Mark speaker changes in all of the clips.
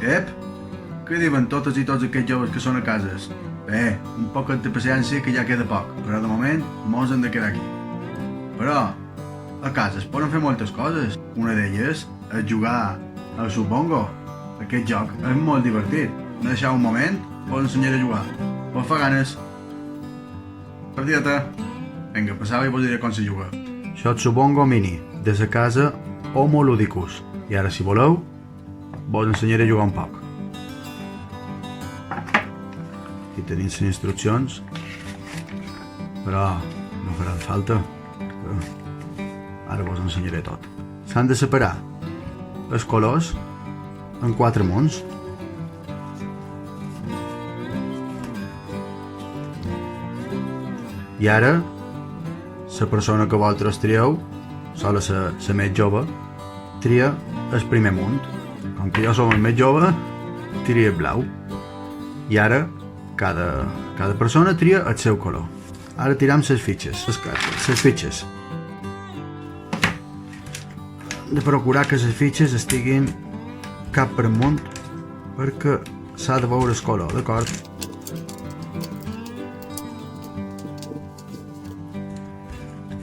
Speaker 1: Ep, què diuen totes i tots aquests joves que són a cases? Bé, un poquet de paciència que ja queda poc, però de moment mos hem de quedar aquí. Però, a casa es poden fer moltes coses. Una d'elles és jugar a Subongo. Aquest joc és molt divertit. Me deixeu un moment, us ensenyaré a jugar. Us fa ganes? Partideta. Vinga, passava i vos diré com se juga. Això és Subongo Mini, des de casa Homo Ludicus. I ara, si voleu, vos ensenyaré a jugar un poc. Aquí tenim les instruccions, però no farà falta. Ara vos ensenyaré tot. S'han de separar els colors en 4 mons. I ara, la persona que vosaltres trieu, sola la més jove, tria el primer munt. Com que jo som el més jove, tria el blau. I ara, cada persona tria el seu color. Ara tiram les fitxes, les cartes, les fitxes. Hem de procurar que les fitxes estiguin cap per amunt perquè s'ha de veure el color, d'acord?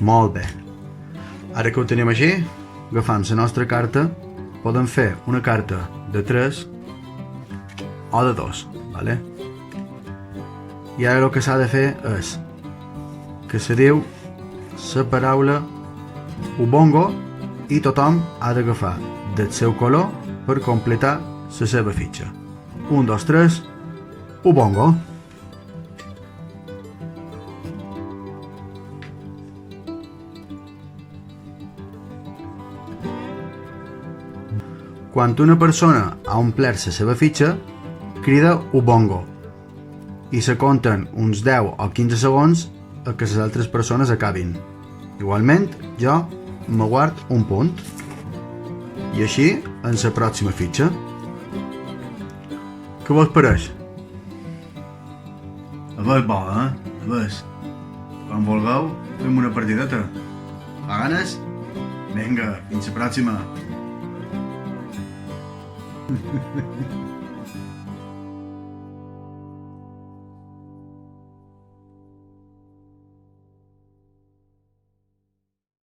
Speaker 1: Molt bé. Ara que ho tenim així, agafant la nostra carta, podem fer una carta de 3 o de 2, ¿vale? I ara el que s'ha de fer és que se diu la paraula Ubongo i tothom ha d'agafar del seu color per completar la seva fitxa. 1, 2, 3, Ubongo. Quan una persona ha omplert la seva fitxa, crida Ubongo i se compten uns 10 o 15 segons a que les altres persones acabin. Igualment, jo me guard un punt. I així, en la pròxima fitxa. Què vos pareix? A veure, bo, eh? A veure. Quan vulgueu, fem una partideta. Fa ganes? Vinga, fins la pròxima.